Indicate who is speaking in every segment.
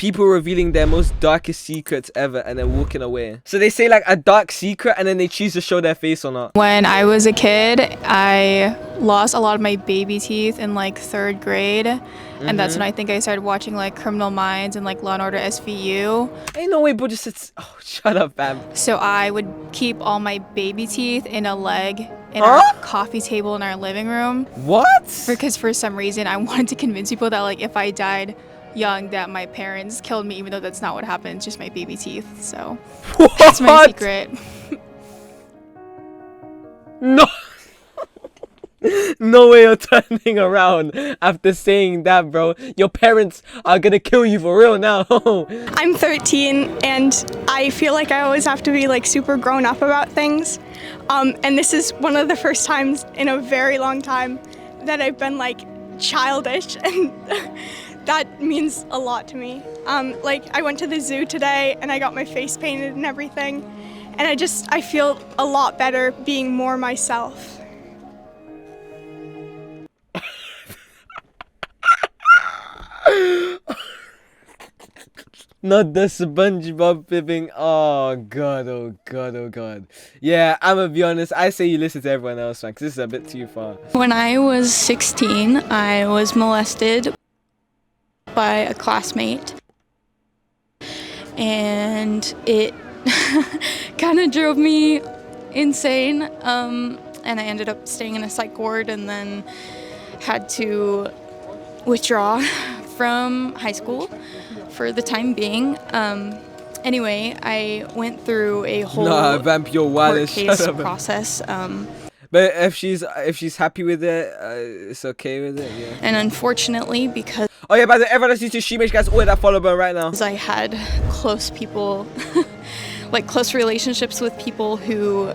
Speaker 1: people revealing their most darkest secrets ever and then walking away. So they say like a dark secret and then they choose to show their face or not.
Speaker 2: When I was a kid, I lost a lot of my baby teeth in like 3rd grade. And that's when I think I started watching like Criminal Minds and like Law and Order SVU.
Speaker 1: Ain't no way, bro. Just it's, oh, shut up, fam.
Speaker 2: So I would keep all my baby teeth in a leg in our coffee table in our living room.
Speaker 1: What?
Speaker 2: Because for some reason I wanted to convince people that like if I died young that my parents killed me, even though that's not what happened. It's just my baby teeth. So that's my secret.
Speaker 1: No. No way you're turning around after saying that, bro. Your parents are gonna kill you for real now.
Speaker 3: I'm 13 and I feel like I always have to be like super grown up about things. And this is one of the first times in a very long time that I've been like childish, and that means a lot to me. Like I went to the zoo today and I got my face painted and everything. And I feel a lot better being more myself.
Speaker 1: Not the SpongeBob fibbing. Oh god, oh god, oh god. Yeah, I'm gonna be honest. I say you listen to everyone else, man, because this is a bit too far.
Speaker 2: When I was 16, I was molested by a classmate. And it kind of drove me insane. And I ended up staying in a psych ward and then had to withdraw from high school for the time being. Anyway, I went through a whole court case process.
Speaker 1: But if she's happy with it, it's okay with it, yeah.
Speaker 2: And unfortunately, because
Speaker 1: oh yeah, by the way, everyone listens to She-Mage, guys, all that follow button right now.
Speaker 2: I had close people, like close relationships with people who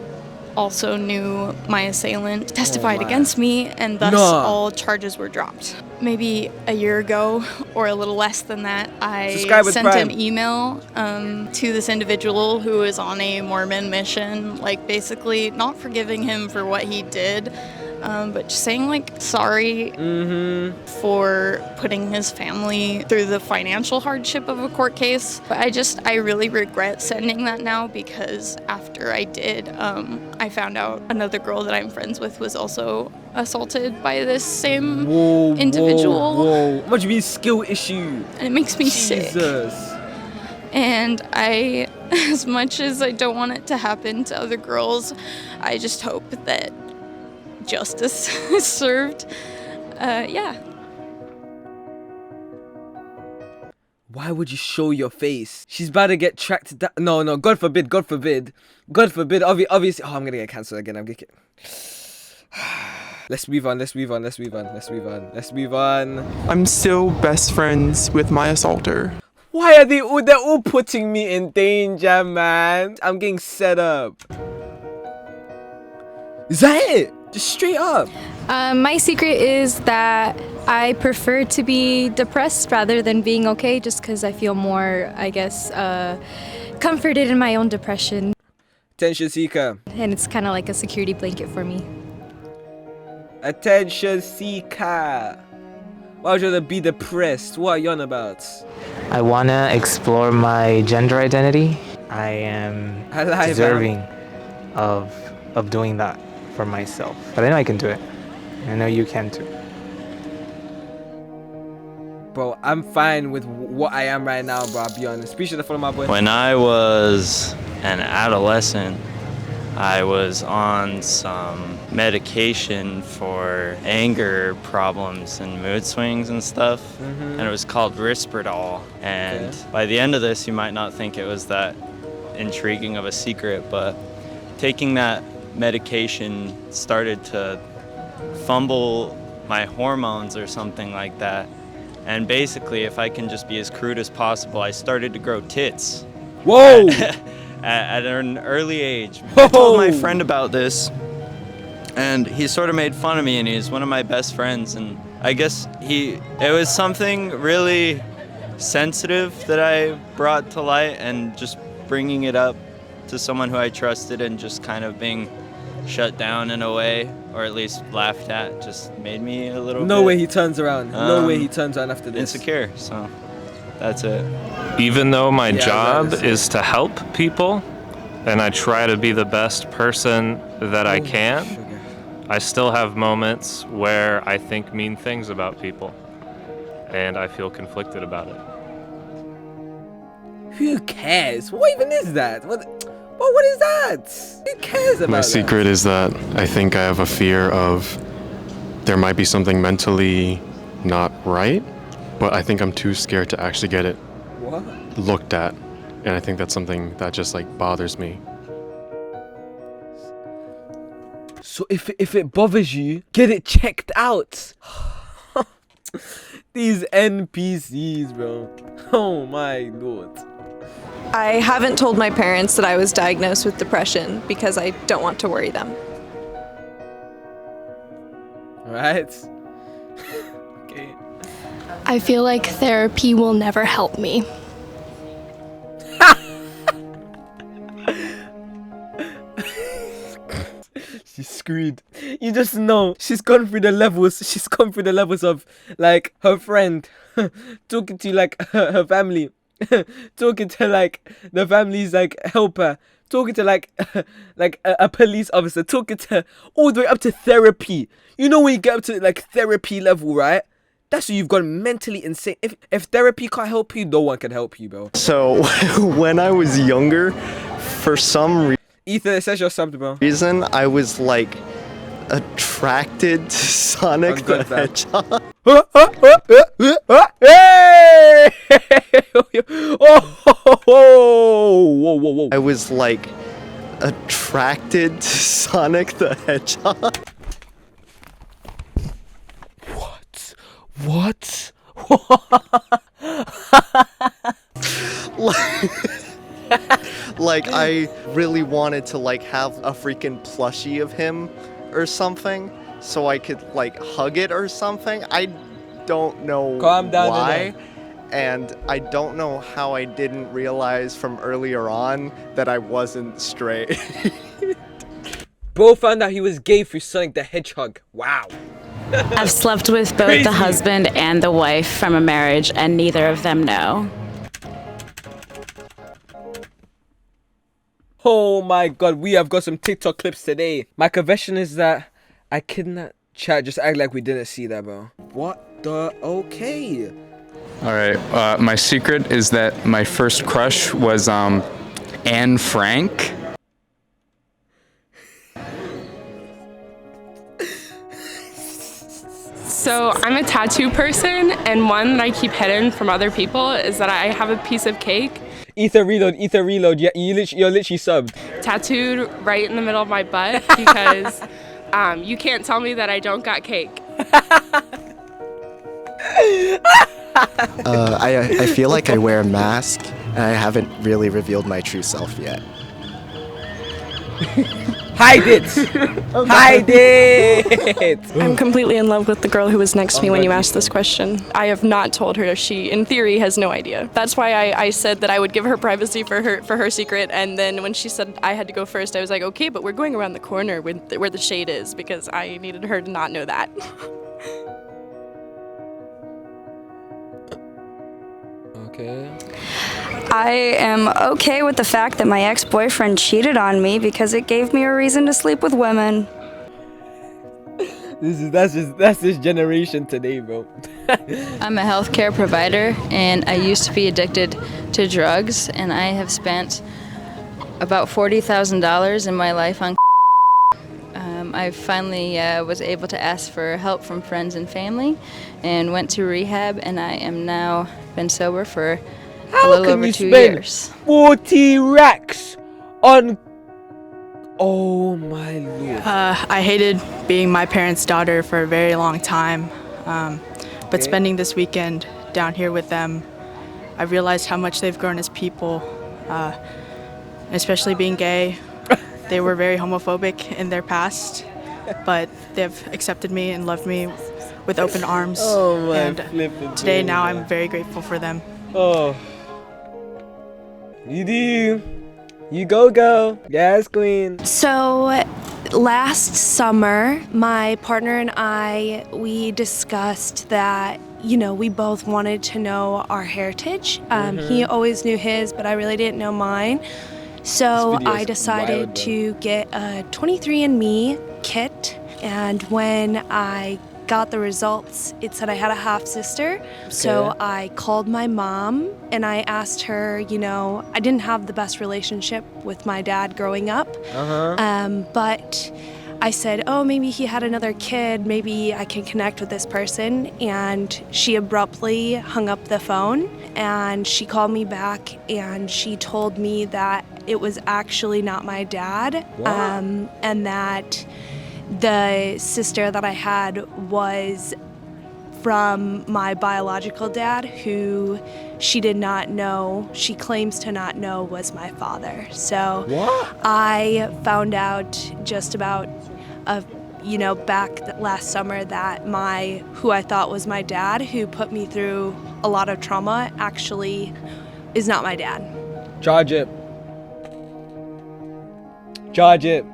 Speaker 2: also knew my assailant, testified against me, and thus all charges were dropped. Maybe a year ago, or a little less than that, I sent an email to this individual who is on a Mormon mission, like basically not forgiving him for what he did, but just saying like sorry for putting his family through the financial hardship of a court case. But I really regret sending that now, because after I did, I found out another girl that I'm friends with was also assaulted by this same individual.
Speaker 1: Whoa. What do you mean skill issue?
Speaker 2: And it makes me sick. And as much as I don't want it to happen to other girls, I just hope that justice is served. Yeah.
Speaker 1: Why would you show your face? She's about to get tracked down. No, God forbid. Obviously, oh, I'm gonna get cancelled again. Let's move on.
Speaker 4: I'm still best friends with my assaulter.
Speaker 1: Why are they're all putting me in danger, man? I'm getting set up. Is that it? Just straight up.
Speaker 5: My secret is that I prefer to be depressed rather than being okay, just because I feel more, I guess, comforted in my own depression.
Speaker 1: Attention seeker.
Speaker 5: And it's kind of like a security blanket for me.
Speaker 1: Attention seeker. Why would you want to be depressed? What are you on about?
Speaker 6: I want to explore my gender identity. I am deserving of doing that for myself. But I know I can do it. I know you can too.
Speaker 1: Bro, I'm fine with what I am right now, bro. I'll be honest. Appreciate the follow, my boy.
Speaker 7: When I was an adolescent, I was on some medication for anger problems and mood swings and stuff. And it was called Risperdal. And by the end of this, you might not think it was that intriguing of a secret, but taking that medication started to fumble my hormones or something like that. And basically, if I can just be as crude as possible, I started to grow tits.
Speaker 1: Whoa!
Speaker 7: At an early age. I told my friend about this, and he sort of made fun of me, and he's one of my best friends, and I guess it was something really sensitive that I brought to light, and just bringing it up to someone who I trusted and just kind of being shut down in a way, or at least laughed at, just made me a little
Speaker 1: No way he turns around. No way he turns around after this.
Speaker 7: Insecure, so that's it.
Speaker 8: even though my job is to help people and I try to be the best person that I can, I still have moments where I think mean things about people and I feel conflicted about it.
Speaker 1: Who cares? What even is that? What is that? Who cares about
Speaker 9: My secret is that I think I have a fear of there might be something mentally not right, but I think I'm too scared to actually get it looked at. And I think that's something that just like bothers me.
Speaker 1: So if it bothers you, get it checked out. These NPCs, bro. Oh my lord.
Speaker 10: I haven't told my parents that I was diagnosed with depression because I don't want to worry them.
Speaker 1: Right? Okay.
Speaker 11: I feel like therapy will never help me.
Speaker 1: She's screwed. You just know she's gone through the levels. She's gone through the levels of like her friend talking to like her family, talking to like the family's like helper, talking to like a police officer, talking to all the way up to therapy. You know when you get up to like therapy level, right? That's when you've gone mentally insane. If therapy can't help you, no one can help you, bro.
Speaker 12: So when I was younger, for some reason,
Speaker 1: Ethan, it says you're subbed, bro.
Speaker 12: I was like attracted to Sonic the Hedgehog.
Speaker 1: Hey! Whoa.
Speaker 12: I was like attracted to Sonic the Hedgehog.
Speaker 1: What?
Speaker 12: Like I really wanted to like have a freaking plushie of him or something so I could like hug it or something. I don't know why. And I don't know how I didn't realize from earlier on that I wasn't straight.
Speaker 1: Bro found out he was gay through Sonic the Hedgehog. Wow.
Speaker 13: I've slept with both the husband and the wife from a marriage, and neither of them know.
Speaker 1: Oh my god, we have got some TikTok clips today. My confession is that I kidnapped chat. Just act like we didn't see that, bro. What the? Okay.
Speaker 14: Alright, my secret is that my first crush was Anne Frank.
Speaker 15: So I'm a tattoo person, and one that I keep hidden from other people is that I have a piece of cake.
Speaker 1: Ether reload. Yeah, you're literally subbed.
Speaker 15: Tattooed right in the middle of my butt because you can't tell me that I don't got cake.
Speaker 16: I feel like I wear a mask, and I haven't really revealed my true self yet.
Speaker 1: Hide it! Hide it!
Speaker 17: I'm completely in love with the girl who was next to me when you asked this question. I have not told her. She, in theory, has no idea. That's why I said that I would give her privacy for her secret, and then when she said I had to go first, I was like, okay, but we're going around the corner where the shade is, because I needed her to not know that.
Speaker 1: Okay.
Speaker 18: I am okay with the fact that my ex-boyfriend cheated on me because it gave me a reason to sleep with women.
Speaker 1: That's this generation today, bro.
Speaker 19: I'm a healthcare provider, and I used to be addicted to drugs, and I have spent about $40,000 in my life on I finally was able to ask for help from friends and family and went to rehab, and I am now been sober for a little over 2 years.
Speaker 1: 40 racks on... Oh my lord.
Speaker 20: I hated being my parents' daughter for a very long time, but spending this weekend down here with them, I realized how much they've grown as people, especially being gay. They were very homophobic in their past, but they've accepted me and loved me with open arms.
Speaker 1: Oh my
Speaker 20: and today, now I'm very grateful for them.
Speaker 1: Oh. You do. You go, girl. Yes, queen.
Speaker 11: So, last summer, my partner and I, we discussed that, we both wanted to know our heritage. He always knew his, but I really didn't know mine. So I decided to get a 23andMe kit, and when I got the results, it said I had a half-sister. So I called my mom and I asked her, I didn't have the best relationship with my dad growing up, but I said, oh, maybe he had another kid, maybe I can connect with this person. And she abruptly hung up the phone, and she called me back and she told me that it was actually not my dad, and that the sister that I had was from my biological dad, who she did not know, she claims to not know was my father. So I found out just about back last summer that who I thought was my dad, who put me through a lot of trauma, actually is not my dad.
Speaker 1: Charge it. Charge it.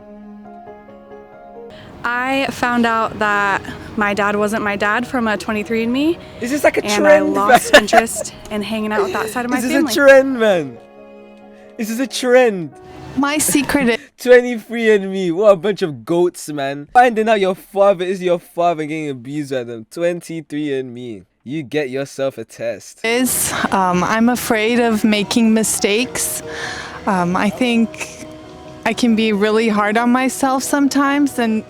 Speaker 21: I found out that my dad wasn't my dad from a 23andMe.
Speaker 1: Is this like a trend?
Speaker 21: And I lost interest in hanging out with that side of my family.
Speaker 1: This is a trend, man. This is a trend.
Speaker 22: My secret is
Speaker 1: 23andMe. What a bunch of goats, man. Finding out your father is your father getting abused by them. 23andMe. You get yourself a test.
Speaker 22: I'm afraid of making mistakes. I think I can be really hard on myself sometimes, and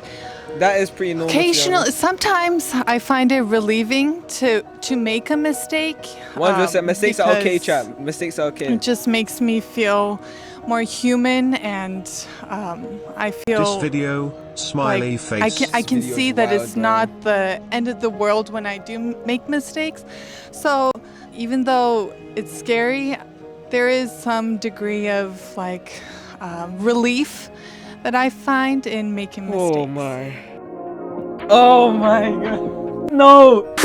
Speaker 1: that is pretty normal.
Speaker 22: Occasionally, sometimes I find it relieving to make a mistake.
Speaker 1: 100%. Mistakes are okay, chap. Mistakes are okay.
Speaker 22: It just makes me feel more human, and I feel
Speaker 23: this video, smiley face.
Speaker 22: I can see that it's not the end of the world when I do make mistakes. So even though it's scary, there is some degree of relief that I find in making mistakes.
Speaker 1: Oh my god. No!